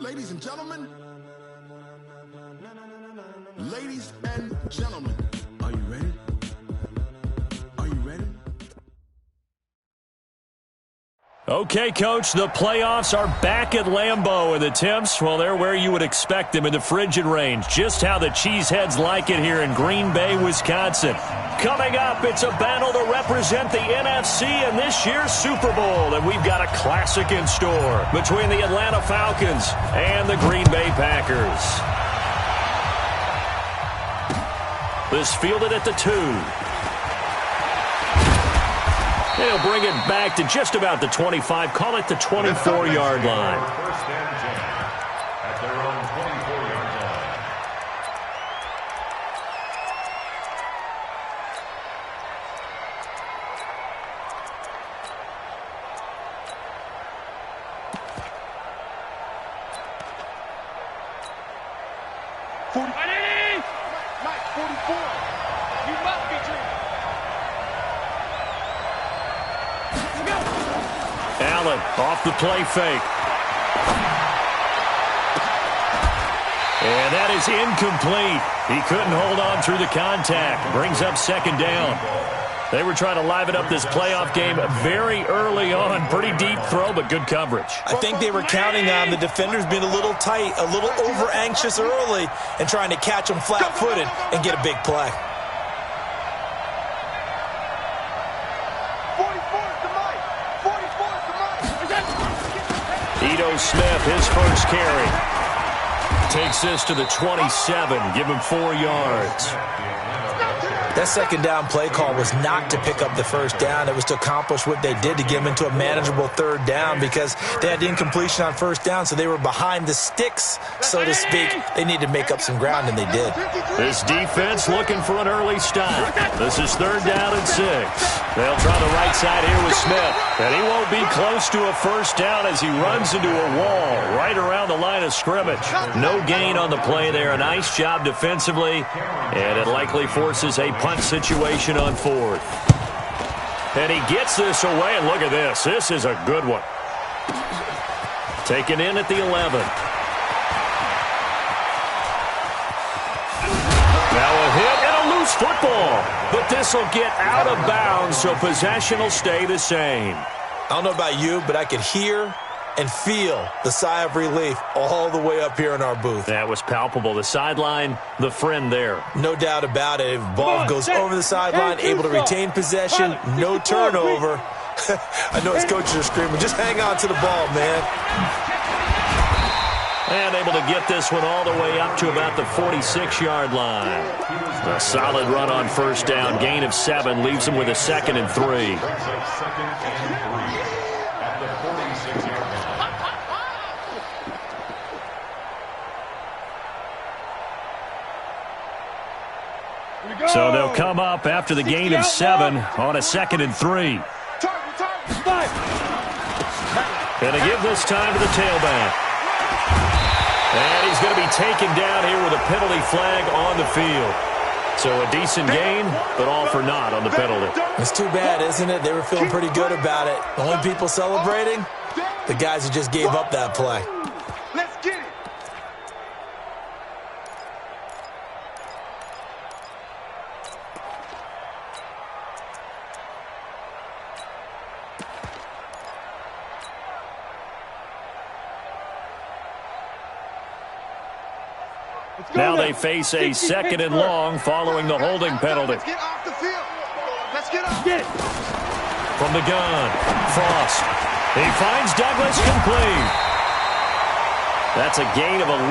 Ladies and gentlemen, ladies and gentlemen, are you ready? Are you ready? Okay, Coach, the playoffs are back at Lambeau, and the temps, well, they're where you would expect them in the frigid range. Just how the Cheeseheads like it here in Green Bay, Wisconsin. Coming up, it's a battle to represent the NFC in this year's Super Bowl, and we've got a classic in store between the Atlanta Falcons and the Green Bay Packers. This fielded at the 2. They'll bring it back to just about the 25, call it the 24-yard line. First and 10 at their own 24-yard line. Mike, 44. You must be dreaming. Allen off the play fake. And that is incomplete. He couldn't hold on through the contact. Brings up second down. They were trying to liven up this playoff game very early on. Pretty deep throw, but good coverage. I think they were counting on the defenders being a little tight, a little over-anxious early, and trying to catch them flat-footed and get a big play. Ito Smith, his first carry. Takes this to the 27. Give him 4 yards. That second down play call was not to pick up the first down. It was to accomplish what they did to get them into a manageable third down because they had incompletion on first down, so they were behind the sticks, so to speak. They needed to make up some ground, and they did. This defense looking for an early stop. This is third down and 6. They'll try the right side here with Smith, and he won't be close to a first down as he runs into a wall right around the line of scrimmage. No gain on the play there. A nice job defensively, and it likely forces a punt situation on 4th. And he gets this away, and look at this. This is a good one. Taken in at the 11. Now a hit and a loose football. But this will get out of bounds, so possession will stay the same. I don't know about you, but I could hear and feel the sigh of relief all the way up here in our booth. That was palpable. The sideline, the friend there. No doubt about it. If ball goes over the sideline, able to retain possession, no turnover. I know his coaches are screaming, just hang on to the ball, man. And able to get this one all the way up to about the 46-yard line. A solid run on first down. Gain of 7 leaves him with a 2nd and 3. So they'll come up after the gain of 7 on a 2nd and 3. And they give this time to the tailback. And he's going to be taken down here with a penalty flag on the field. So a decent gain, but all for naught on the penalty. It's too bad, isn't it? They were feeling pretty good about it. The only people celebrating, the guys who just gave up that play. Let's get it. Now they face a 2nd and long following the holding penalty. Let's get off the field. Let's get off. Get it. From the gun, Frost. He finds Douglas complete. That's a gain of 11.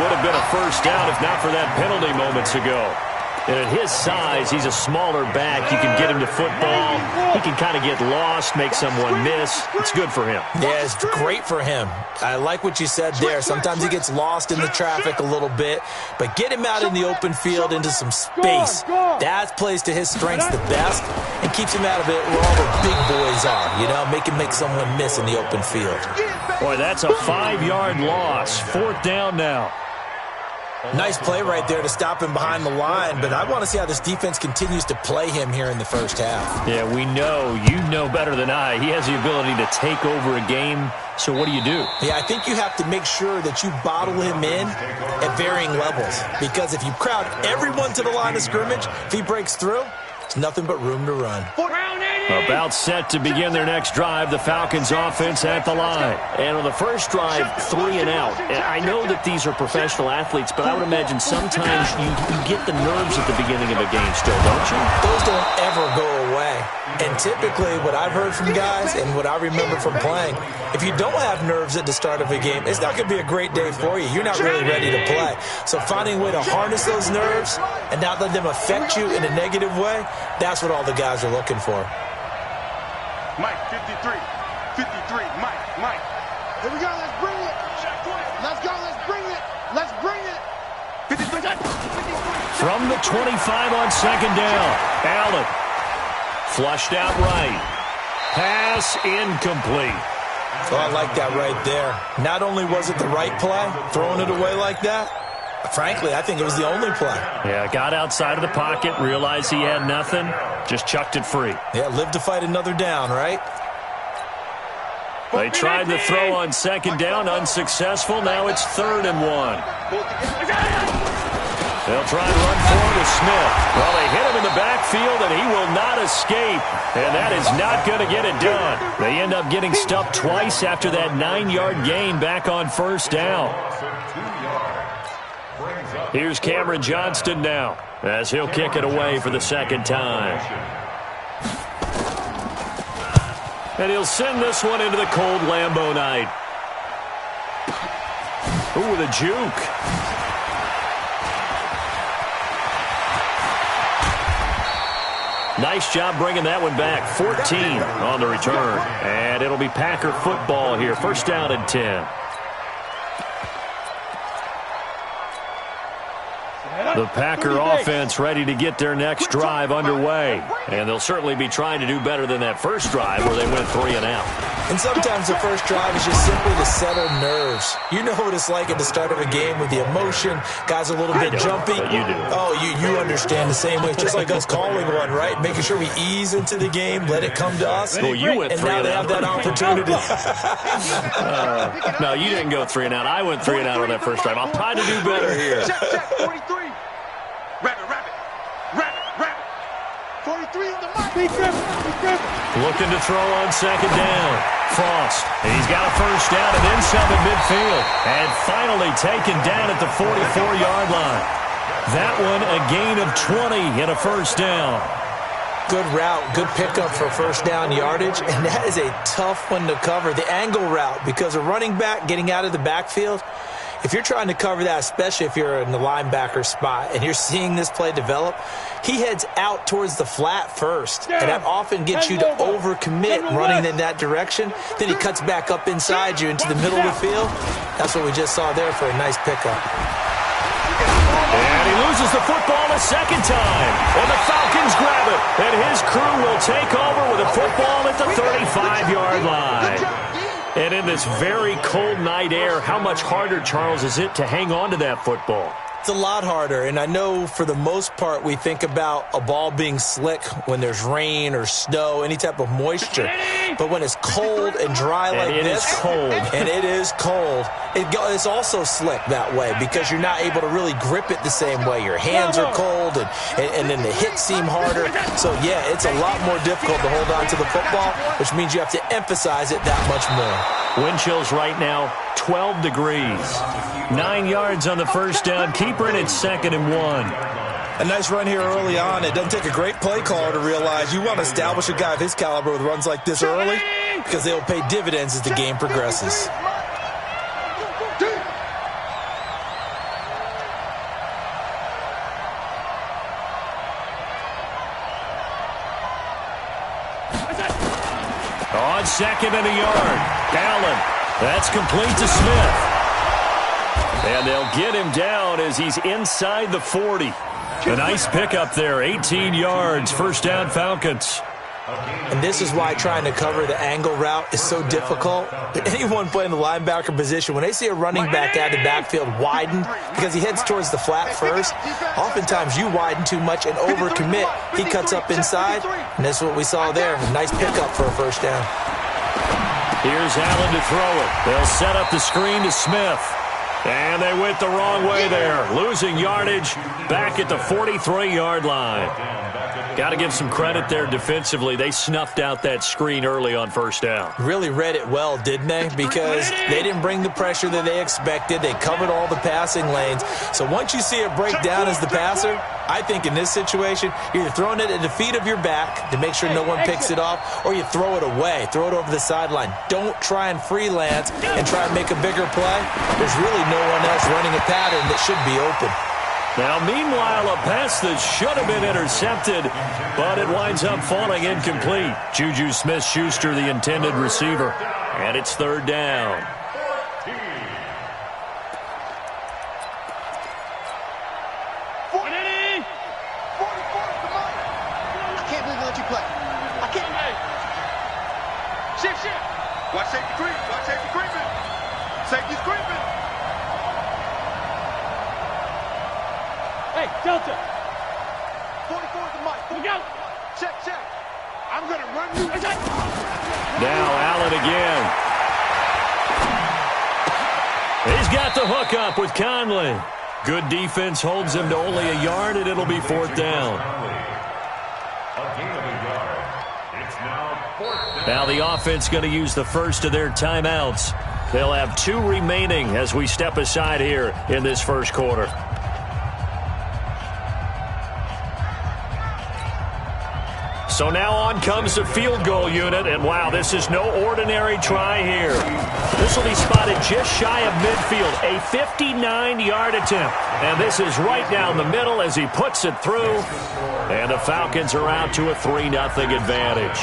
Would have been a first down if not for that penalty moments ago. And at his size, he's a smaller back. You can get him to football. He can kind of get lost, make someone miss. It's good for him. Yeah, it's great for him. I like what you said there. Sometimes he gets lost in the traffic a little bit, but get him out in the open field into some space. That plays to his strengths the best and keeps him out of it where all the big boys are, you know, make someone miss in the open field. Boy, that's a 5-yard loss. 4th down now. Nice play right there to stop him behind the line, but I want to see how this defense continues to play him here in the first half. Yeah, we know. You know better than I. He has the ability to take over a game. So what do you do? Yeah, I think you have to make sure that you bottle him in at varying levels, because if you crowd everyone to the line of scrimmage, if he breaks through, it's nothing but room to run. About set to begin their next drive, the Falcons offense at the line. And on the first drive, 3 and out. And I know that these are professional athletes, but I would imagine sometimes you get the nerves at the beginning of a game still, don't you? Those don't ever go away. And typically what I've heard from guys and what I remember from playing, if you don't have nerves at the start of a game, it's not going to be a great day for you. You're not really ready to play. So finding a way to harness those nerves and not let them affect you in a negative way, that's what all the guys are looking for. Mike, 53. 53. Mike. Here we go. Let's bring it. Let's go. Let's bring it. Let's bring it. 53. From the 25 on second down, Allen flushed out right. Pass incomplete. Oh, I like that right there. Not only was it the right play, throwing it away like that, frankly, I think it was the only play. Yeah, got outside of the pocket, realized he had nothing, just chucked it free. Yeah, live to fight another down, right? They tried the throw on second down, unsuccessful. Now it's 3rd and 1. They'll try and run forward with Smith. Well, they hit him in the backfield, and he will not escape. And that is not going to get it done. They end up getting stuffed twice after that 9-yard gain back on first down. Here's Cameron Johnston now, as he'll kick it away for the second time. And he'll send this one into the cold Lambeau night. Ooh, with a juke. Nice job bringing that one back. 14 on the return. And it'll be Packer football here. First down and 10. The Packer offense ready to get their next drive underway. And they'll certainly be trying to do better than that first drive where they went 3 and out. And sometimes the first drive is just simply to settle nerves. You know what it's like at the start of a game with the emotion. Guys are a little bit jumpy. But you do. Oh, you understand the same way. It's just like us calling one, right? Making sure we ease into the game, let it come to us. Well, you went and 3 now and they out. have that opportunity. No, you didn't go 3 and out. I went 3 and out on that first drive. I'll try to do better here. Check, 43. Rabbit. 43 on the mic. Looking to throw on second down. Frost. He's got a first down and then some at midfield. And finally taken down at the 44-yard line. That one a gain of 20 and a first down. Good route, good pickup for first down yardage, and that is a tough one to cover. The angle route, because a running back getting out of the backfield, if you're trying to cover that, especially if you're in the linebacker spot and you're seeing this play develop, he heads out towards the flat first, and that often gets you to overcommit running in that direction. Then he cuts back up inside you into the middle of the field. That's what we just saw there for a nice pickup. And he loses the football a second time. And the Falcons grab it. And his crew will take over with a football at the 35-yard line. And in this very cold night air, how much harder, Charles, is it to hang on to that football? It's a lot harder, and I know for the most part we think about a ball being slick when there's rain or snow, any type of moisture. But when it's cold and dry like this, and it is cold, it's also slick that way because you're not able to really grip it the same way. Your hands are cold, and then the hits seem harder. So, yeah, it's a lot more difficult to hold on to the football, which means you have to emphasize it that much more. Wind chills right now, 12 degrees. 9 yards on the first down. Keeper in at 2nd and 1. A nice run here early on. It doesn't take a great play caller to realize you want to establish a guy of his caliber with runs like this early because they'll pay dividends as the game progresses. On 2nd and a yard. Allen. That's complete to Smith. And they'll get him down as he's inside the 40. A nice pickup there, 18 yards, first down Falcons. And this is why trying to cover the angle route is so difficult. Anyone playing the linebacker position, when they see a running back out of the backfield widen because he heads towards the flat first, oftentimes you widen too much and overcommit. He cuts up inside, and that's what we saw there. A nice pickup for a first down. Here's Allen to throw it. They'll set up the screen to Smith. And they went the wrong way there, losing yardage back at the 43-yard line. Got to give some credit there defensively. They snuffed out that screen early on first down. Really read it well, didn't they? Because they didn't bring the pressure that they expected. They covered all the passing lanes. So once you see it break down as the passer, I think in this situation, you're either throwing it at the feet of your back to make sure no one picks it off, or you throw it away, throw it over the sideline. Don't try and freelance and try and make a bigger play. There's really no one else running a pattern that should be open. Now, meanwhile, a pass that should have been intercepted, but it winds up falling incomplete. Juju Smith-Schuster, the intended receiver, and it's third down. Watch safety creep. Watch safety creeping. Safety's creeping. Hey, Delta. 44 is the mic. Look out. Check. I'm going to run you. Now Allen again. He's got the hook up with Conley. Good defense holds him to only a yard, and it'll be fourth down. Now the offense going to use the first of their timeouts. They'll have 2 remaining as we step aside here in this first quarter. So now on comes the field goal unit, and wow, this is no ordinary try here. This will be spotted just shy of midfield, a 59-yard attempt. And this is right down the middle as he puts it through. And the Falcons are out to a 3-0 advantage.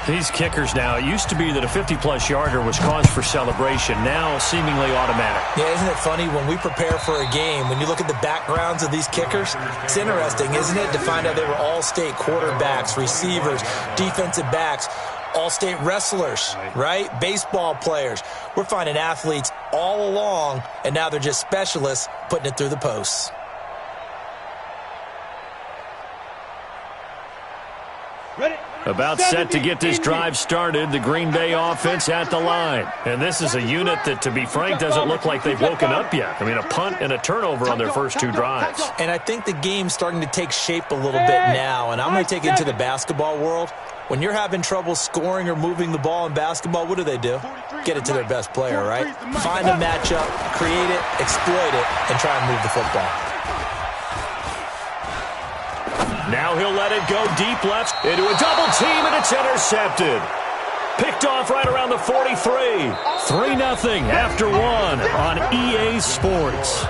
These kickers now, it used to be that a 50-plus yarder was cause for celebration, now seemingly automatic. Yeah, isn't it funny when we prepare for a game, when you look at the backgrounds of these kickers, it's interesting, isn't it, to find out they were all-state quarterbacks, receivers, defensive backs, all-state wrestlers, right? Baseball players. We're finding athletes all along, and now they're just specialists putting it through the posts. Ready? About set to get this drive started, the Green Bay offense at the line. And this is a unit that, to be frank, doesn't look like they've woken up yet. I mean, a punt and a turnover on their first 2 drives. And I think the game's starting to take shape a little bit now, and I'm going to take it to the basketball world. When you're having trouble scoring or moving the ball in basketball, what do? Get it to their best player, right? Find a matchup, create it, exploit it, and try and move the football. Now he'll let it go deep left into a double team, and it's intercepted. Picked off right around the 43. 3-0 after 1 on EA Sports.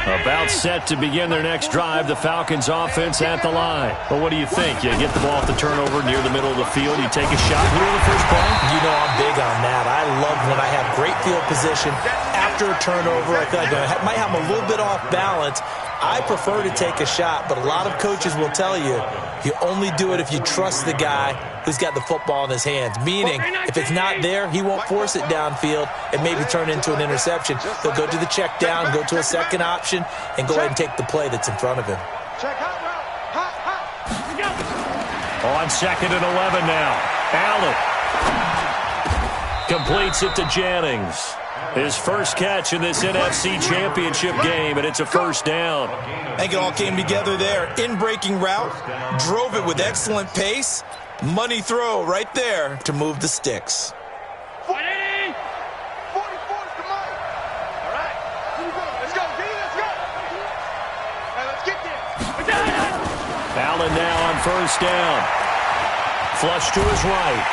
About set to begin their next drive, the Falcons offense at the line. Well, what do you think? You get the ball off the turnover near the middle of the field, you take a shot here in the first play? You know I'm big on that. I love when I have great field position after a turnover. I feel like I might have a little bit off balance. I prefer to take a shot, but a lot of coaches will tell you, you only do it if you trust the guy who's got the football in his hands. Meaning, if it's not there, he won't force it downfield and maybe turn into an interception. He'll go to the check down, go to a second option, and go ahead and take the play that's in front of him. On 2nd and 11 now. Allen completes it to Jennings. His first catch in this NFC Championship game, and it's a first down. I think it all came together there. In-breaking route, drove it with excellent pace. Money throw right there to move the sticks. 44 is the mic. All right. Here we go. Let's go, D. Let's go. Now let's get there. Allen now on first down. Flush to his right.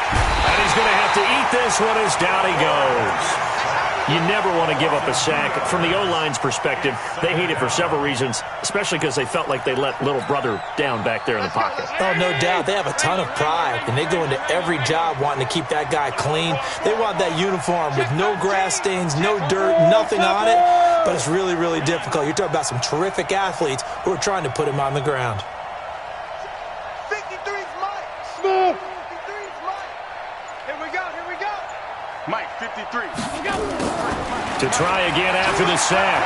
And he's going to have to eat this one as down he goes. You never want to give up a sack. From the O-line's perspective, they hate it for several reasons, especially because they felt like they let little brother down back there in the pocket. Oh, no doubt. They have a ton of pride, and they go into every job wanting to keep that guy clean. They want that uniform with no grass stains, no dirt, nothing on it, but it's really, really difficult. You're talking about some terrific athletes who are trying to put him on the ground. 53's Mike. Smooth. 53's Mike. Here we go. Mike, 53. To try again after the sack.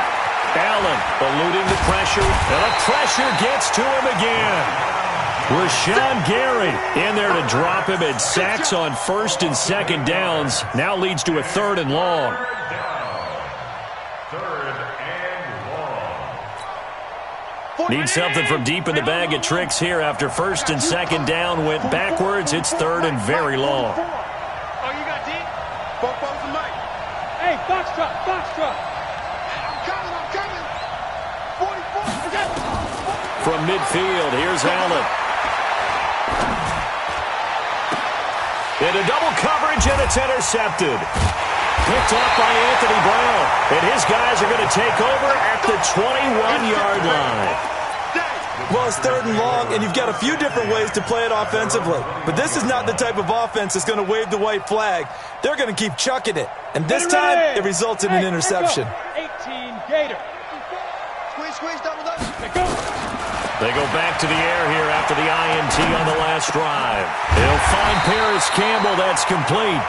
Allen eluding the pressure, and the pressure gets to him again. Rashawn Gary in there to drop him, and sacks on 1st and 2nd downs. Now leads to a 3rd and long. Need something from deep in the bag of tricks here after 1st and 2nd down went backwards. It's 3rd and very long. Oh, you got deep? Both of Mike. Hey, box truck. I'm coming. 44. From midfield, here's Allen. Into double coverage, and it's intercepted. Picked up by Anthony Brown. And his guys are going to take over at the 21-yard line. Well, it's 3rd and long, and you've got a few different ways to play it offensively. But this is not the type of offense that's going to wave the white flag. They're going to keep chucking it. And this time, it results in an interception. 18 Gator. Squeeze, double. They go back to the air here after the INT on the last drive. They'll find Paris Campbell. That's complete.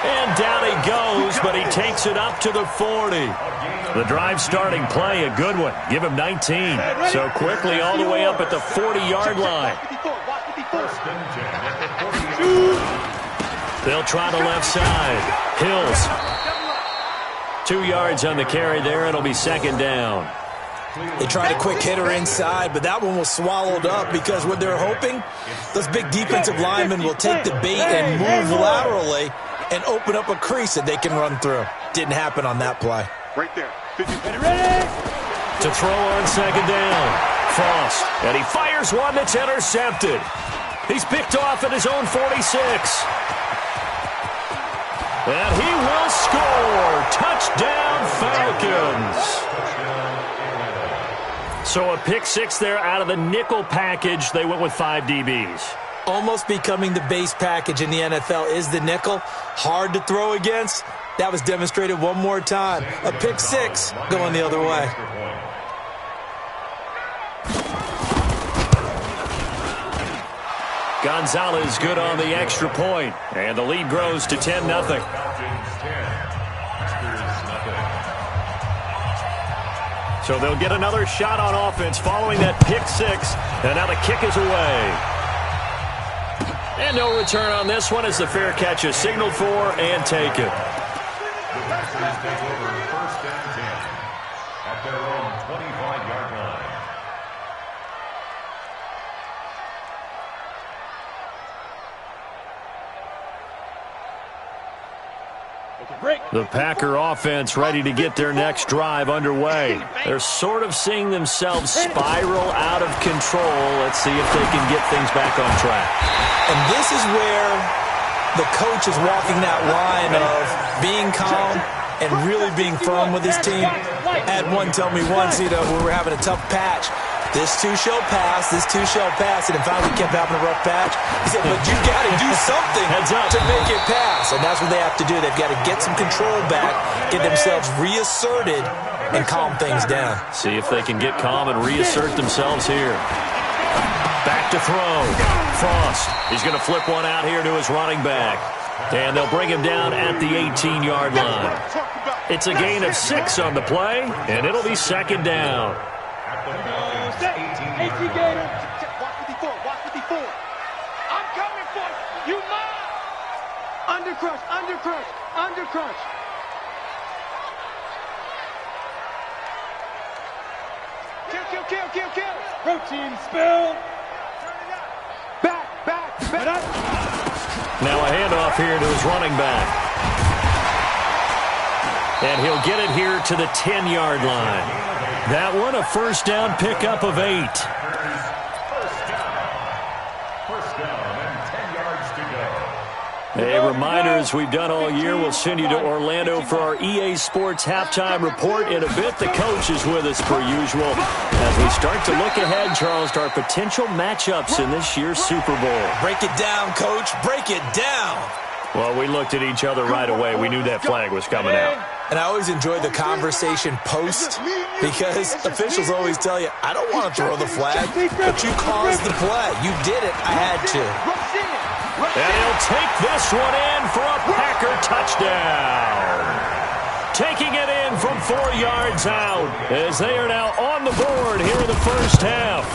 And down he goes, but he takes it up to the 40. The drive starting play, a good one. Give him 19. So quickly all the way up at the 40-yard line. They'll try the left side. Hills. 2 yards on the carry there. It'll be 2nd down. They tried a quick hitter inside, but that one was swallowed up because what they're hoping, those big defensive linemen will take the bait and move laterally and open up a crease that they can run through. Didn't happen on that play. Right there. Ready? To throw on 2nd down. Frost. And he fires one that's intercepted. He's picked off at his own 46. And he will score. Touchdown, Falcons. So a pick 6 there out of the nickel package. They went with 5 DBs. Almost becoming the base package in the NFL is the nickel. Hard to throw against. That was demonstrated one more time. A pick 6 going the other way. Gonzalez good on the extra point. And the lead grows to 10-0. So they'll get another shot on offense following that pick 6. And now the kick is away. And no return on this one as the fair catch is signaled for and taken. The Packers take over 1st and 10 at their own 25-yard line. The Packer offense ready to get their next drive underway. They're sort of seeing themselves spiral out of control. Let's see if they can get things back on track. And this is where the coach is walking that line of being calm and really being firm with his team. I had one tell me once, when we were having a tough patch, this too shall pass, and then finally kept having a rough patch. He said, but you got to do something to make it pass, and that's what they have to do. They've got to get some control back, get themselves reasserted, and calm things down. See if they can get calm and reassert themselves here. Back to throw. Frost. He's going to flip one out here to his running back. And they'll bring him down at the 18-yard line. It's a gain of 6 on the play, and it'll be 2nd down. 18 Gator. Watch 54. I'm coming for you. You mine. Under crush. Kill. Protein spill. Back. Now a handoff here to his running back. And he'll get it here to the 10-yard line. That one a 1st down pickup of 8. First down and 10 yards to go. A reminder, as we've done all year, we'll send you to Orlando for our EA Sports halftime report. In a bit, the coach is with us per usual as we start to look ahead, Charles, to our potential matchups in this year's Super Bowl. Break it down, Coach. Break it down. Well, we looked at each other right away. We knew that flag was coming out. And I always enjoy the conversation post because officials always tell you, I don't want to throw the flag, but you caused the play. You did it. I had to. And he'll take this one in for a Packer touchdown. Taking it in from 4 yards out as they are now on the board here in the first half.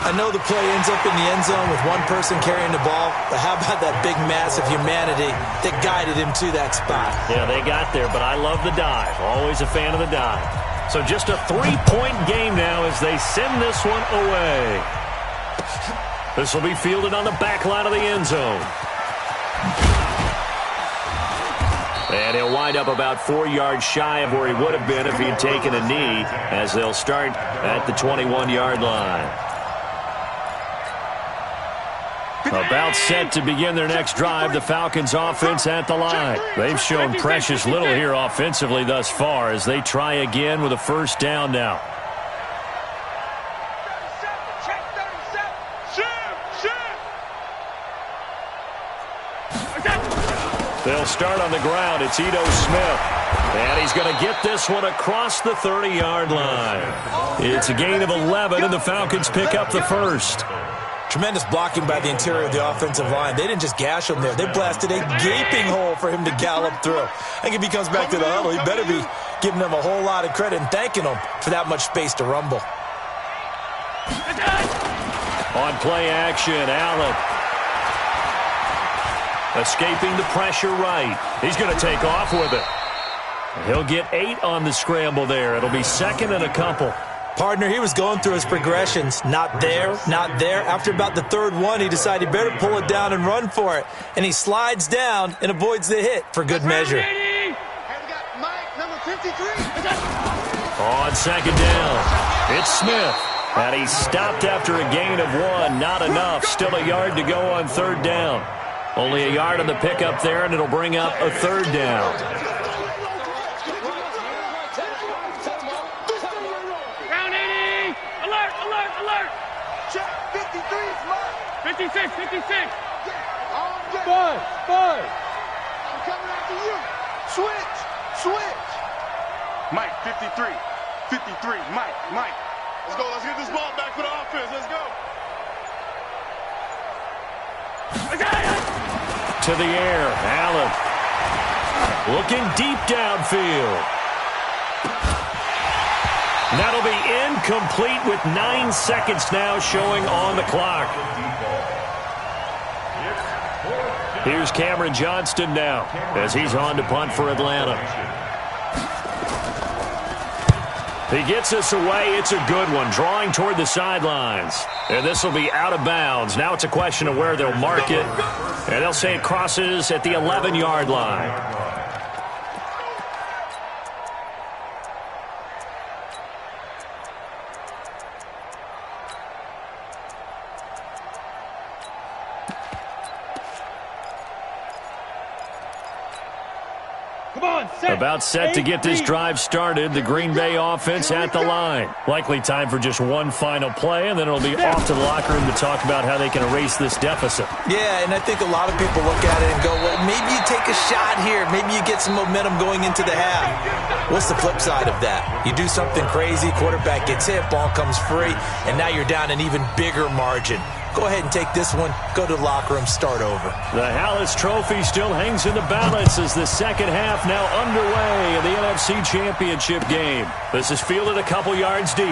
I know the play ends up in the end zone with one person carrying the ball, but how about that big mass of humanity that guided him to that spot? Yeah, they got there, but I love the dive. Always a fan of the dive. So just a 3-point game now as they send this one away. This will be fielded on the back line of the end zone. And he'll wind up about 4 yards shy of where he would have been if he had taken a knee, as they'll start at the 21-yard line. About set to begin their next drive, the Falcons offense at the line. They've shown precious little here offensively thus far as they try again with a first down now. They'll start on the ground. It's Ito Smith. And he's going to get this one across the 30-yard line. It's a gain of 11, and the Falcons pick up the first. Tremendous blocking by the interior of the offensive line. They didn't just gash him there. They blasted a gaping hole for him to gallop through. I think if he comes back to the huddle, he better be giving them a whole lot of credit and thanking them for that much space to rumble. On play action, Allen. Escaping the pressure right. He's going to take off with it. He'll get 8 on the scramble there. It'll be second and a couple. Partner, he was going through his progressions. Not there, not there. After about the third one, he decided he better pull it down and run for it. And he slides down and avoids the hit for good measure. On second down, it's Smith. And he's stopped after a gain of 1. Not enough. Still a yard to go on third down. Only a yard on the pickup there, and it'll bring up a third down. Round 80! Alert, alert, alert! Check, 53 is mine. 56, 56! Five. I'm coming after you. Switch. Mike, 53. 53, Mike. Let's get this ball back for the offense. Let's go. To the air, Allen. Looking deep downfield. That'll be incomplete with 9 seconds now showing on the clock. Here's Cameron Johnston now as he's on to punt for Atlanta. He gets us away. It's a good one, drawing toward the sidelines. And this will be out of bounds. Now it's a question of where they'll mark it. And they'll say it crosses at the 11-yard line. About set to get this drive started. The Green Bay offense at the line. Likely time for just one final play, and then it'll be off to the locker room to talk about how they can erase this deficit. Yeah, and I think a lot of people look at it and go, well, maybe you take a shot here. Maybe you get some momentum going into the half. What's the flip side of that? You do something crazy, quarterback gets hit, ball comes free, and now you're down an even bigger margin. Go ahead and take this one, go to the locker room, start over. The Hallis Trophy still hangs in the balance as the second half now underway in the NFC Championship game. This is fielded a couple yards deep.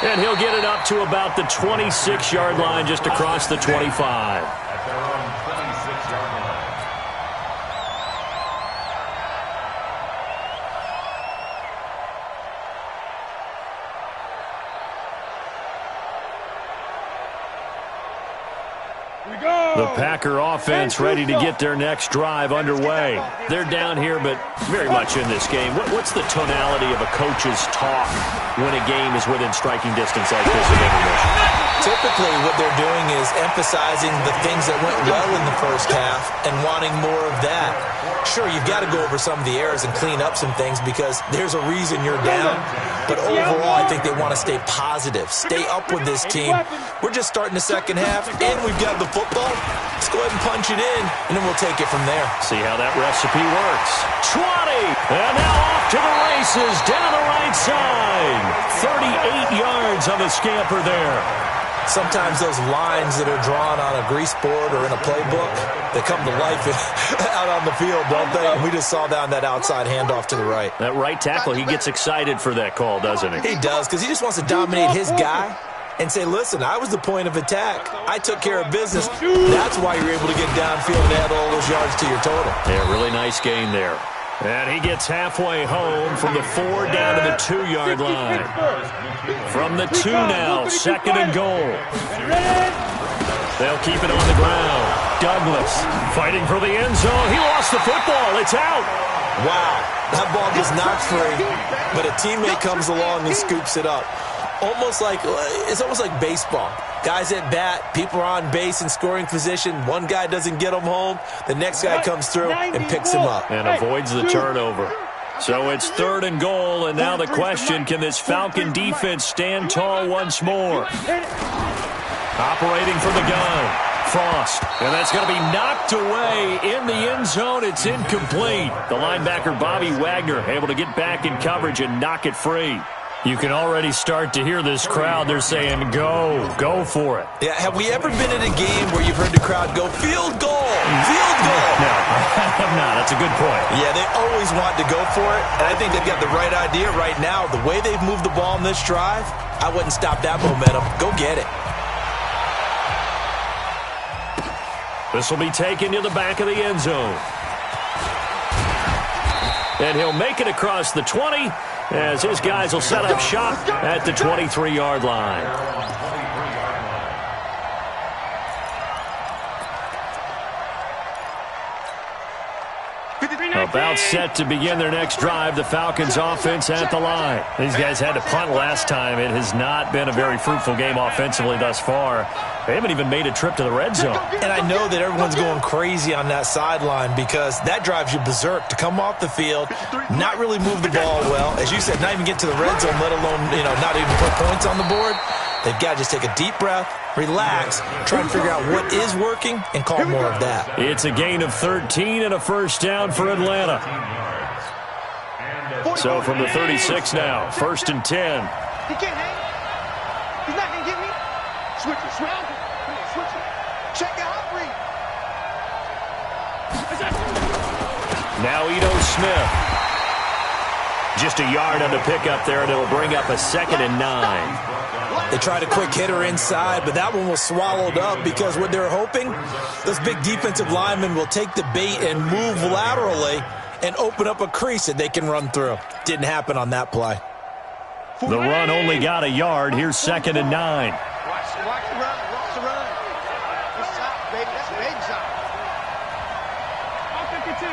And he'll get it up to about the 26-yard line, just across the 25. At their own 26-yard line. The Packer offense ready to get their next drive underway. They're down here, but very much in this game. What's the tonality of a coach's talk when a game is within striking distance like this in intermission? Typically, what they're doing is emphasizing the things that went well in the first half and wanting more of that. Sure, you've got to go over some of the errors and clean up some things because there's a reason you're down. But overall, I think they want to stay positive, stay up with this team. We're just starting the second half, and we've got the football. Let's go ahead and punch it in, and then we'll take it from there. See how that recipe works. 20, and now off to the races down the right side. 38 yards on the scamper there. Sometimes those lines that are drawn on a grease board or in a playbook, they come to life out on the field, don't they? And we just saw down that outside handoff to the right. That right tackle, he gets excited for that call, doesn't he? He does, because he just wants to dominate his guy and say, listen, I was the point of attack. I took care of business. That's why you're able to get downfield and add all those yards to your total. Yeah, really nice gain there. And he gets halfway home from the 4 down to the 2-yard line. From the 2 now, 2nd and goal. They'll keep it on the ground. Douglas fighting for the end zone. He lost the football. It's out. Wow, that ball was knocked free, but a teammate comes along and scoops it up. It's almost like baseball. Guys at bat, people are on base in scoring position. One guy doesn't get him home. The next guy comes through and picks him up. And avoids the turnover. So it's 3rd and goal, and now the question, can this Falcon defense stand tall once more? Operating from the gun, Frost. And that's going to be knocked away in the end zone. It's incomplete. The linebacker, Bobby Wagner, able to get back in coverage and knock it free. You can already start to hear this crowd. They're saying, go for it. Yeah, have we ever been in a game where you've heard the crowd go, field goal, field goal? No, I have not. That's a good point. Yeah, they always want to go for it, and I think they've got the right idea right now. The way they've moved the ball in this drive, I wouldn't stop that momentum. Go get it. This will be taken to the back of the end zone. And he'll make it across the 20 as his guys will set up shop at the 23-yard line. About set to begin their next drive, the Falcons offense at the line. These guys had to punt last time. It has not been a very fruitful game offensively thus far. They haven't even made a trip to the red zone. And I know that everyone's going crazy on that sideline because that drives you berserk to come off the field, not really move the ball well. As you said, not even get to the red zone, let alone, not even put points on the board. They've got to just take a deep breath, relax, try and figure out what is working, and call more of that. It's a gain of 13 and a first down for Atlanta. So from the 36 now, 1st and 10. He can't hang. He's not going to get me. Switch it, switch it. Switch it. Check it out, Bree. Now Ito Smith. Just a yard on the pickup there, and it'll bring up a 2nd and 9. They tried a quick hitter inside, but that one was swallowed up because what they're hoping, those big defensive linemen will take the bait and move laterally and open up a crease that they can run through. Didn't happen on that play. The run only got a yard. Here's 2nd and 9. Watch the run. Watch the run. This shot, baby. That's a big shot. All 52.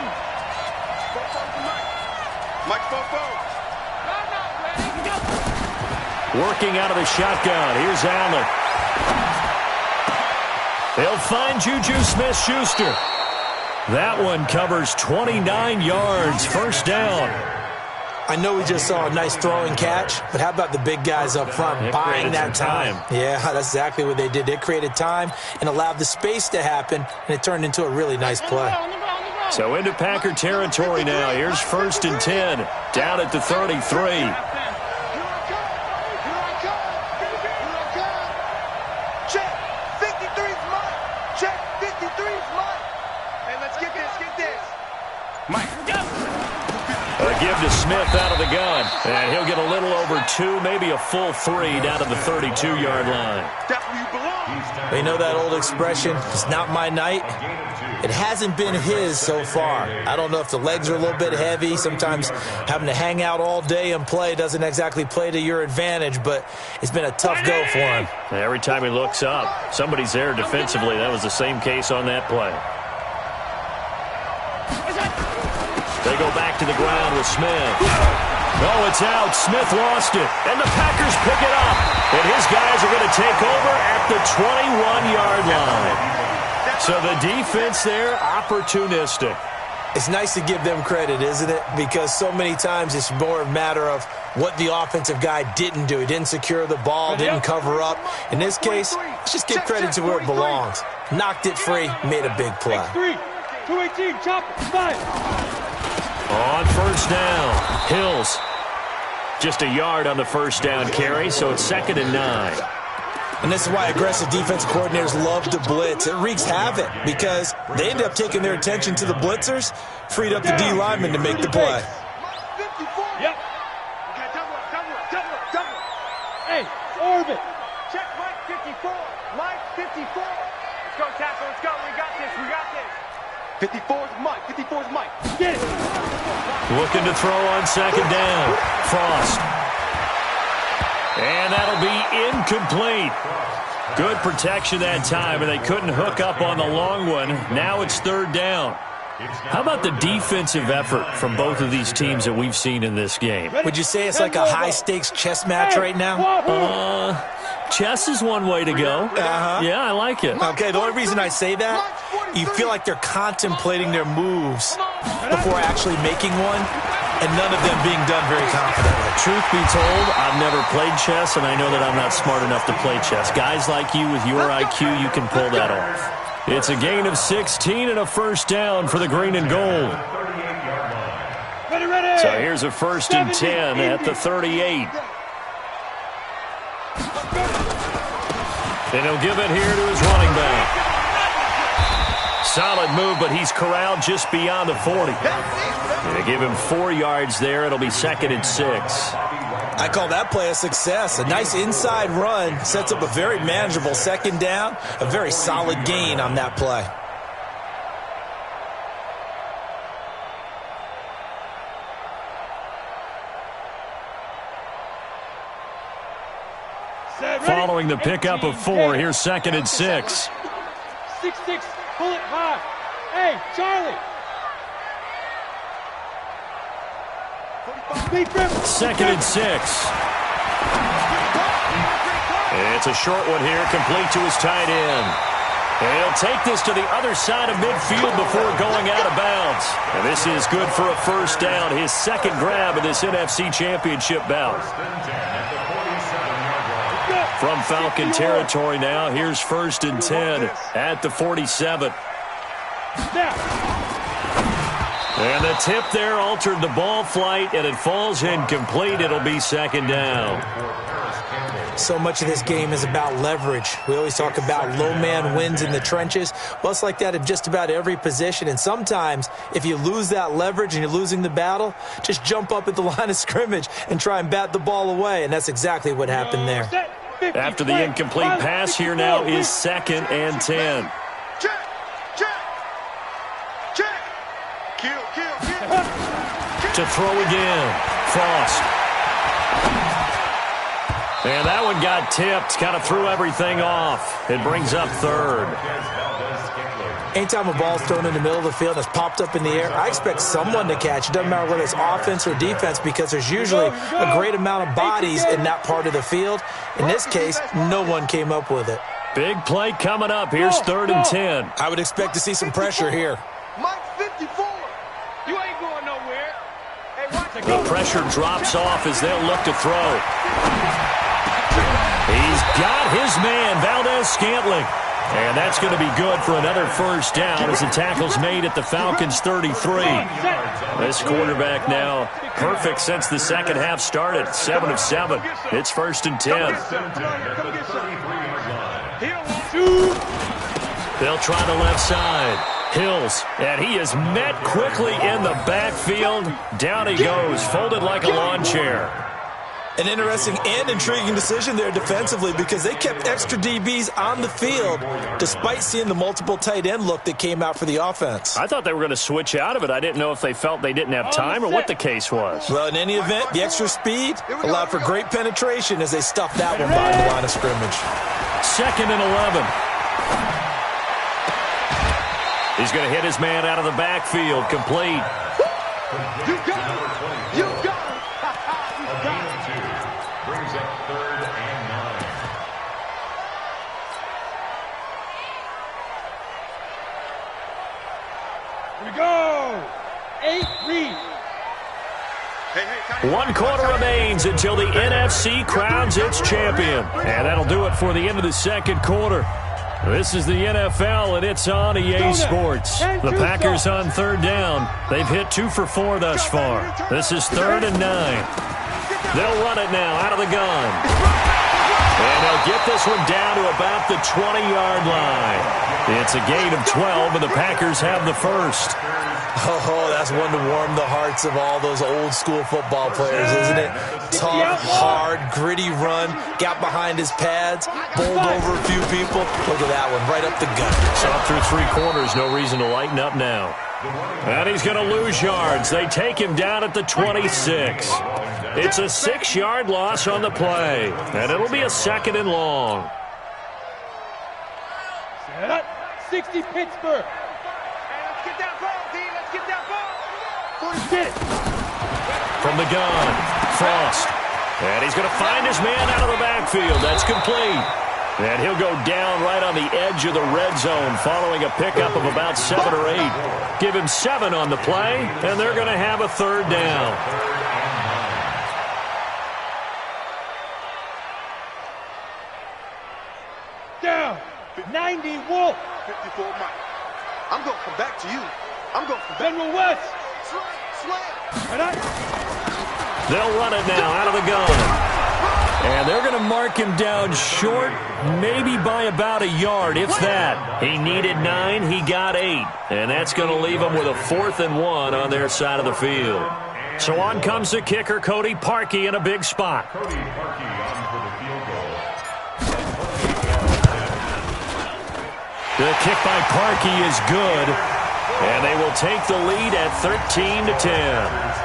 Mike Fofo. Working out of the shotgun. Here's Allen. They'll find Juju Smith-Schuster. That one covers 29 yards. First down. I know we just saw a nice throwing catch, but how about the big guys up front buying that time? Yeah, that's exactly what they did. They created time and allowed the space to happen, and it turned into a really nice play. So into Packer territory now. Here's 1st and 10. Down at the 33. Give to Smith out of the gun. And he'll get a little over 2, maybe a full 3 down to the 32-yard line. They know that old expression, it's not my night. It hasn't been his so far. I don't know if the legs are a little bit heavy. Sometimes having to hang out all day and play doesn't exactly play to your advantage, but it's been a tough go for him. Every time he looks up, somebody's there defensively. That was the same case on that play. They go back to the ground with Smith. Oh, it's out. Smith lost it. And the Packers pick it up. And his guys are going to take over at the 21-yard line. So the defense there, opportunistic. It's nice to give them credit, isn't it? Because so many times it's more a matter of what the offensive guy didn't do. He didn't secure the ball, didn't cover up. In this case, let's just give credit to where it belongs. Knocked it free, made a big play. 218, chop it, 5. On first down, Hills. Just a yard on the first down carry, so it's 2nd and 9. And this is why aggressive defensive coordinators love to blitz. It wreaks havoc because they end up taking their attention to the blitzers, freed up the D lineman to make the play. Yep. Hey, orbit. Check Mike 54. Mike 54. Let's go, tackle. Let's go. We got this. We got this. 54 is Mike. 54 is Mike. Get it. Looking to throw on 2nd down. Frost. And that'll be incomplete. Good protection that time, and they couldn't hook up on the long one. Now it's 3rd down. How about the defensive effort from both of these teams that we've seen in this game? Would you say it's like a high-stakes chess match right now? Chess is one way to go. Yeah, I like it. Okay, the only reason I say that, you feel like they're contemplating their moves before actually making one, and none of them being done very confidently. Truth be told, I've never played chess, and I know that I'm not smart enough to play chess. Guys like you with your IQ, you can pull that off. It's a gain of 16 and a first down for the green and gold. Ready. So here's a 1st and 10 at the 38. And he'll give it here to his running back. Solid move, but he's corralled just beyond the 40. And they give him 4 yards there. It'll be 2nd and 6. I call that play a success. A nice inside run sets up a very manageable 2nd down. A very solid gain on that play. Following the pickup of 4, here's 2nd and 6. 6-6, pull it high. Hey, Charlie. 2nd and 6. It's a short one here, complete to his tight end. And he'll take this to the other side of midfield before going out of bounds. And this is good for a first down, his 2nd grab of this NFC Championship bout. From Falcon territory now, here's 1st and 10 at the 47. And the tip there altered the ball flight, and it falls incomplete. It'll be 2nd down. So much of this game is about leverage. We always talk about low man wins in the trenches. Well, it's like that in just about every position. And sometimes, if you lose that leverage and you're losing the battle, just jump up at the line of scrimmage and try and bat the ball away. And that's exactly what happened there. After the incomplete pass, here now is 2nd and 10. To throw again, Frost. And that one got tipped, kind of threw everything off. It brings up 3rd. Anytime a ball's thrown in the middle of the field and it's popped up in the air, I expect someone to catch. It doesn't matter whether it's offense or defense because there's usually a great amount of bodies in that part of the field. In this case, no one came up with it. Big play coming up. Here's 3rd and 10. I would expect to see some pressure here. Mike 54. You ain't going nowhere. Hey, watch it. The pressure drops off as they'll look to throw. He's got his man, Valdez-Scantling. And that's going to be good for another first down as the tackle's made at the Falcons' 33. This quarterback now perfect since the second half started. 7 of 7. It's 1st and 10. They'll try the left side. Hills, and he is met quickly in the backfield. Down he goes, folded like a lawn chair. An interesting and intriguing decision there defensively because they kept extra DBs on the field despite seeing the multiple tight end look that came out for the offense. I thought they were going to switch out of it. I didn't know if they felt they didn't have time or what the case was. Well, in any event, the extra speed allowed for great penetration as they stuffed that one behind the line of scrimmage. 2nd and 11. He's going to hit his man out of the backfield, complete. You got it. You got it. A gain of 2. Brings up 3rd and 9. Here we go. 8 read. One quarter remains until the NFC crowns its champion. And that'll do it for the end of the second quarter. This is the NFL, and it's on EA Sports. The Packers on 3rd down. They've hit 2 for 4 thus far. This is 3rd and 9. They'll run it now out of the gun. And they'll get this one down to about the 20-yard line. It's a gain of 12, and the Packers have the first. Oh, that's one to warm the hearts of all those old-school football players, isn't it? Tough, hard, gritty run, got behind his pads, bowled over a few people. Look at that one, right up the gut. Shot through 3 quarters, no reason to lighten up now. And he's going to lose yards. They take him down at the 26. It's a 6-yard loss on the play, and it'll be a 2nd and long. Set up. 60 Pittsburgh. Get that ball, D. Let's get that ball. 46. From the gun, Frost. And he's going to find his man out of the backfield. That's complete. And he'll go down right on the edge of the red zone following a pickup of about 7 or 8. Give him 7 on the play, and they're going to have a 3rd down. Down. 90 Wolf. 54 Mike. I'm going to come back to you. I'm going to come back. General West. Slam. They'll run it now out of the gun. And they're going to mark him down short, maybe by about a yard, if that. He needed 9, he got 8. And that's going to leave him with a 4th and 1 on their side of the field. So on comes the kicker, Cody Parkey, in a big spot. Cody Parkey on for the field goal. The kick by Parkey is good. And they will take the lead at 13-10.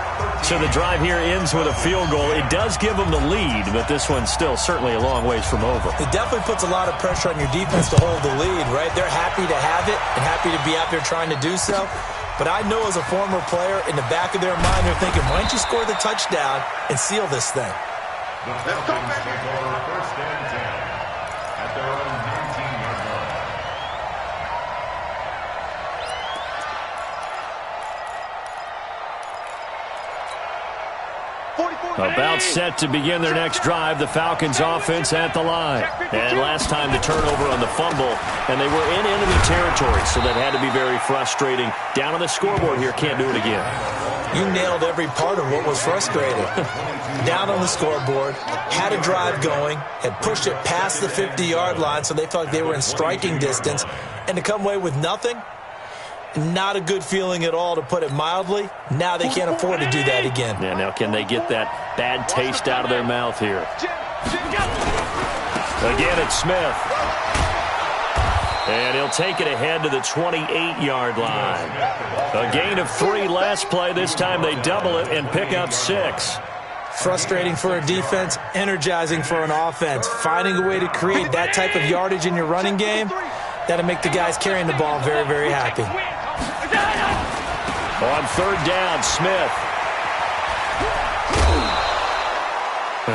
So the drive here ends with a field goal. It does give them the lead, but this one's still certainly a long ways from over. It definitely puts a lot of pressure on your defense to hold the lead, right? They're happy to have it and happy to be out there trying to do so. But I know as a former player, in the back of their mind, they're thinking, why don't you score the touchdown and seal this thing? The Falcons take over 1st and 10 at their own 19-yard line. About set to begin their next drive, the Falcons offense at the line. And last time the turnover on the fumble, and they were in enemy territory, so that had to be very frustrating. Down on the scoreboard here, can't do it again. You nailed every part of what was frustrating. Down on the scoreboard, had a drive going, had pushed it past the 50-yard line, so they felt like they were in striking distance, and to come away with nothing, not a good feeling at all, to put it mildly. Now they can't afford to do that again. Yeah, now can they get that bad taste out of their mouth here? Again, it's Smith. And he'll take it ahead to the 28-yard line. A gain of 3 last play. This time they double it and pick up 6. Frustrating for a defense, energizing for an offense. Finding a way to create that type of yardage in your running game, that'll make the guys carrying the ball very, very happy. On 3rd down, Smith.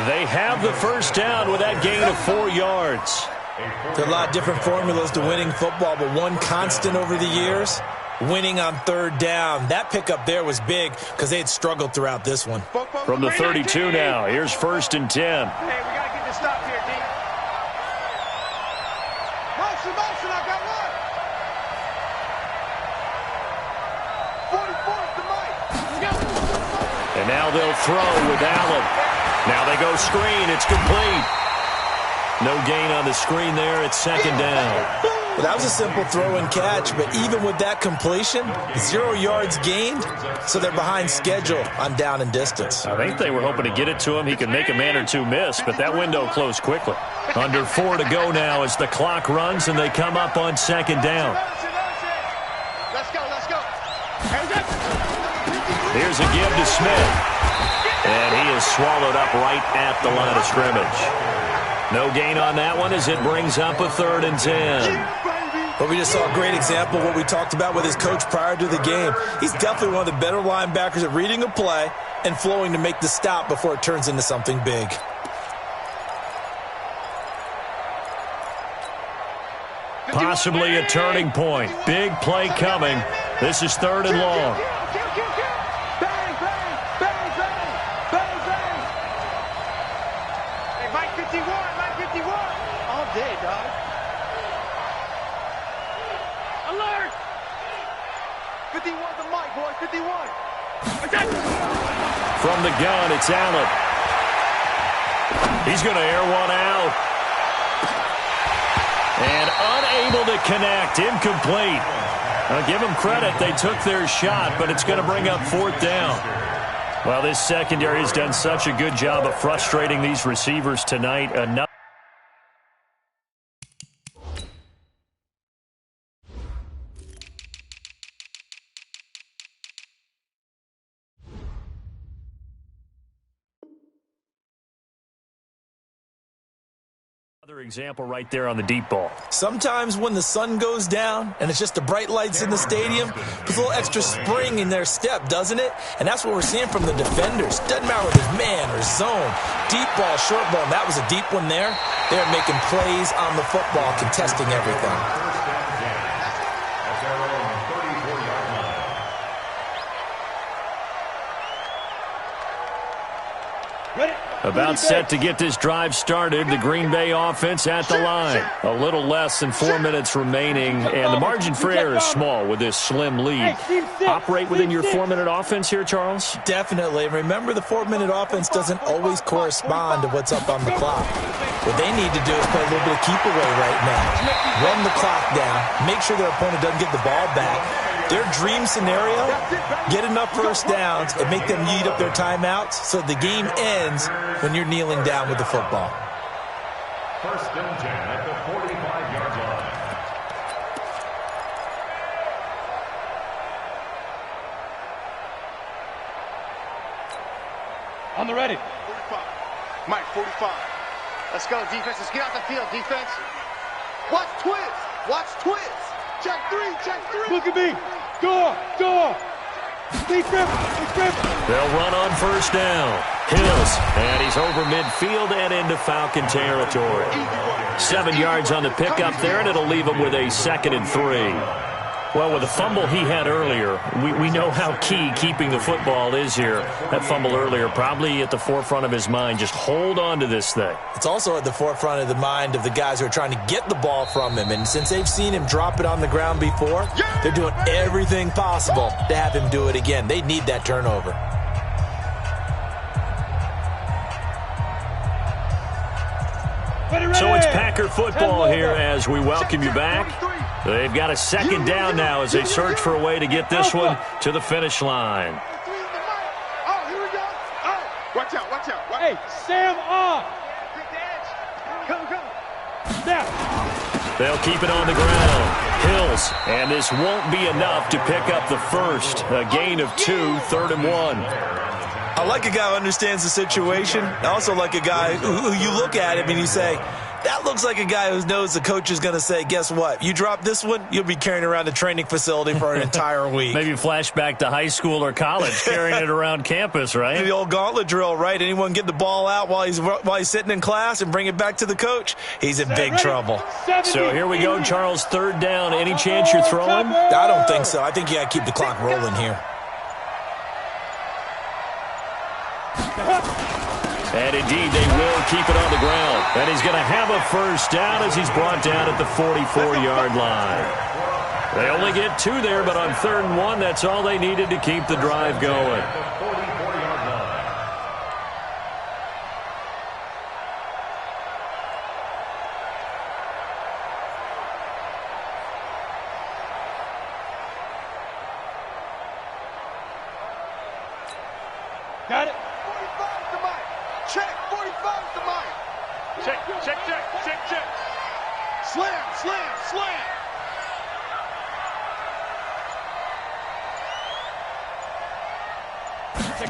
They have the first down with that gain of 4 yards. There are a lot of different formulas to winning football, but one constant over the years, winning on 3rd down. That pickup there was big because they had struggled throughout this one. From the 32 now, here's 1st and 10. Hey, we got to get this stop here, D. Motion, I got one. 44 to Mike. And now they'll throw with Allen. Now they go screen. It's complete. No gain on the screen there. It's 2nd down. Well, that was a simple throw and catch, but even with that completion, 0 yards gained, so they're behind schedule on down and distance. I think they were hoping to get it to him. He could make a man or two miss, but that window closed quickly. Under 4 to go now as the clock runs and they come up on 2nd down. Let's go. Here's a give to Smith. And he is swallowed up right at the line of scrimmage. No gain on that one as it brings up a 3rd and 10. But we just saw a great example of what we talked about with his coach prior to the game. He's definitely one of the better linebackers at reading a play and flowing to make the stop before it turns into something big. Possibly a turning point. Big play coming. This is 3rd and long. Bang, bang, bang, bang, bang, bang. Hey, Mike 51, Mike 51. All day, dog. Alert! 51 to Mike, boy, 51. From the gun, it's Allen. He's going to air one out. And unable to connect. Incomplete. Now, give them credit. They took their shot, but it's going to bring up 4th down. Well, this secondary has done such a good job of frustrating these receivers tonight. Enough. Another example right there on the deep ball. Sometimes when the sun goes down and it's just the bright lights in the stadium, puts a little extra spring in their step, doesn't it? And that's what we're seeing from the defenders. Doesn't matter whether it's man or zone, deep ball, short ball. And that was a deep one there. They're making plays on the football, contesting everything. About set to get this drive started. The Green Bay offense at the line. A little less than 4 minutes remaining, and the margin for error is small with this slim lead. Operate within your 4-minute offense here, Charles? Definitely. Remember, the 4-minute offense doesn't always correspond to what's up on the clock. What they need to do is play a little bit of keep away right now. Run the clock down. Make sure their opponent doesn't get the ball back. Their dream scenario, get enough first downs and make them eat up their timeouts so the game ends when you're kneeling down with the football. 1st and 10 at the 45-yard line. On the ready. 45. Mike, 45. Let's go, defense. Let's get off the field, defense. Watch twist. Watch twist. Check 3. Check 3. Look at me. Go. Big grip. They'll run on 1st down. Hills, and he's over midfield and into Falcon territory. 7 yards on the pickup there, and it'll leave him with a 2nd and 3. Well, with the fumble he had earlier, we know how key keeping the football is here. That fumble earlier probably at the forefront of his mind. Just hold on to this thing. It's also at the forefront of the mind of the guys who are trying to get the ball from him. And since they've seen him drop it on the ground before, they're doing everything possible to have him do it again. They need that turnover. So it's Packer football here as we welcome you back. They've got a 2nd down now as they search for a way to get this one to the finish line. Oh, here we go. Oh, watch out. Hey, Sam on. Go. Snap. They'll keep it on the ground. Hills, and this won't be enough to pick up the first. A gain of 2, 3rd and 1. I like a guy who understands the situation. I also like a guy who you look at him and you say, that looks like a guy who knows the coach is going to say, guess what? You drop this one, you'll be carrying around the training facility for an entire week. Maybe flashback to high school or college, carrying it around campus, right? The old gauntlet drill, right? Anyone get the ball out while he's sitting in class and bring it back to the coach? He's in big trouble. So here we go, Charles, 3rd down. Any chance you're throwing? I don't think so. I think you got to keep the clock rolling here. And indeed, they will keep it on the ground. And he's going to have a 1st down as he's brought down at the 44-yard line. They only get 2 there, but on 3rd and 1, that's all they needed to keep the drive going. Got it. 45 to Mike. Check. 45 to Mike. Check. Slam.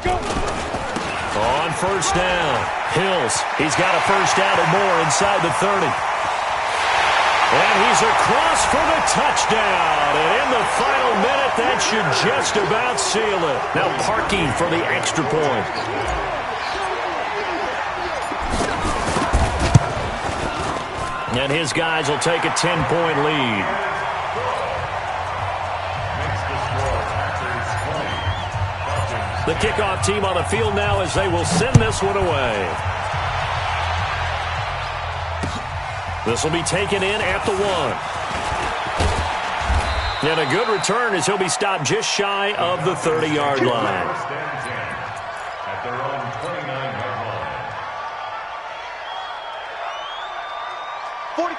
Go. On 1st down, Hills. He's got a 1st down or more inside the 30. And he's across for the touchdown. And in the final minute, that should just about seal it. Now parking for the extra point. And his guys will take a 10-point lead. The kickoff team on the field now as they will send this one away. This will be taken in at the 1. And a good return as he'll be stopped just shy of the 30-yard line. At their own 29-yard line.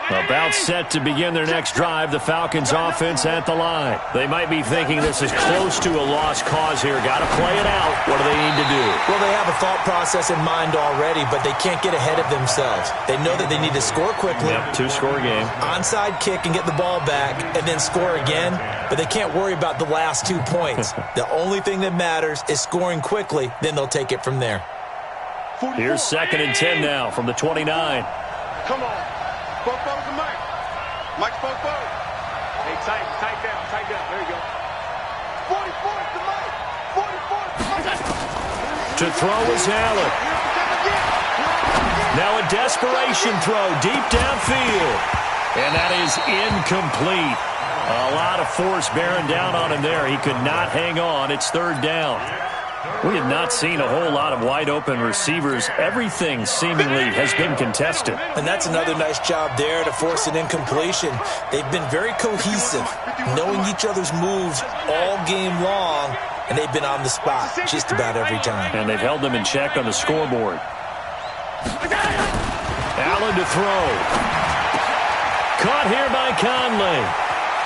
About set to begin their next drive, the Falcons offense at the line. They might be thinking this is close to a lost cause here. Got to play it out. What do they need to do? Well, they have a thought process in mind already, but they can't get ahead of themselves. They know that they need to score quickly. Yep, two-score game. Onside kick and get the ball back and then score again, but they can't worry about the last 2 points. The only thing that matters is scoring quickly, then they'll take it from there. Here's 2nd and 10 now from the 29. Come on. Both to Mike. Mike's both. Hey, tight down. There you go. 44 to Mike. 44 to Mike. To throw is Allen. Now a desperation throw deep downfield. And that is incomplete. A lot of force bearing down on him there. He could not hang on. It's 3rd down. We have not seen a whole lot of wide-open receivers. Everything seemingly has been contested. And that's another nice job there to force an incompletion. They've been very cohesive, knowing each other's moves all game long, and they've been on the spot just about every time. And they've held them in check on the scoreboard. Allen to throw. Caught here by Conley.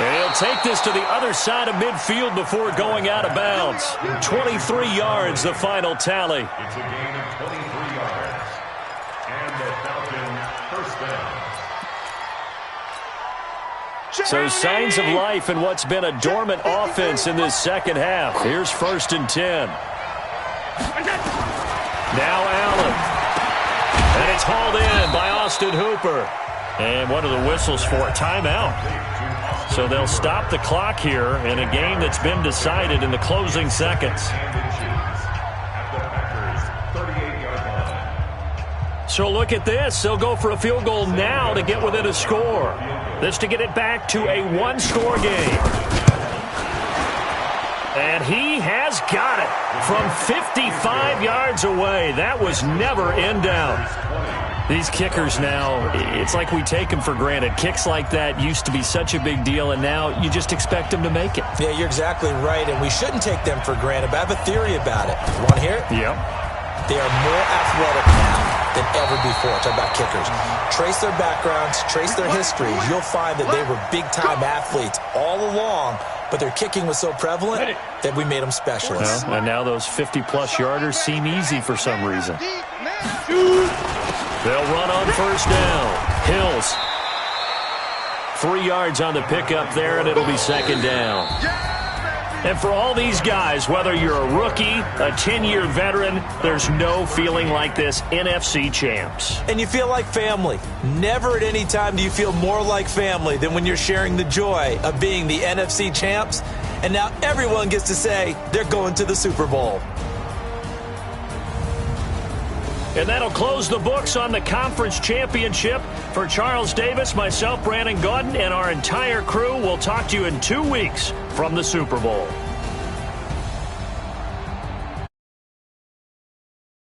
And he'll take this to the other side of midfield before going out of bounds. 23 yards, the final tally. It's a gain of 23 yards. And the Falcons first down. So signs of life in what's been a dormant offense in this second half. Here's 1st and 10. Now Allen. And it's hauled in by Austin Hooper. And what are the whistles for? Timeout. So they'll stop the clock here in a game that's been decided in the closing seconds. So look at this. They'll go for a field goal now to get within a score. This to get it back to a one-score game. And he has got it from 55 yards away. That was never in doubt. These kickers now, it's like we take them for granted. Kicks like that used to be such a big deal, and now you just expect them to make it. Yeah, you're exactly right, and we shouldn't take them for granted, but I have a theory about it. You want to hear it? Yep. They are more athletic now than ever before. Talk about kickers. Trace their backgrounds, trace their histories. You'll find that they were big-time athletes all along, but their kicking was so prevalent that we made them specialists. Well, and now those 50-plus yarders seem easy for some reason. They'll run on 1st down. Hills. 3 yards on the pickup there, and it'll be 2nd down. And for all these guys, whether you're a rookie, a 10-year veteran, there's no feeling like this NFC champs. And you feel like family. Never at any time do you feel more like family than when you're sharing the joy of being the NFC champs. And now everyone gets to say they're going to the Super Bowl. And that'll close the books on the conference championship. For Charles Davis, myself, Brandon Gaudin, and our entire crew, we'll talk to you in 2 weeks from the Super Bowl.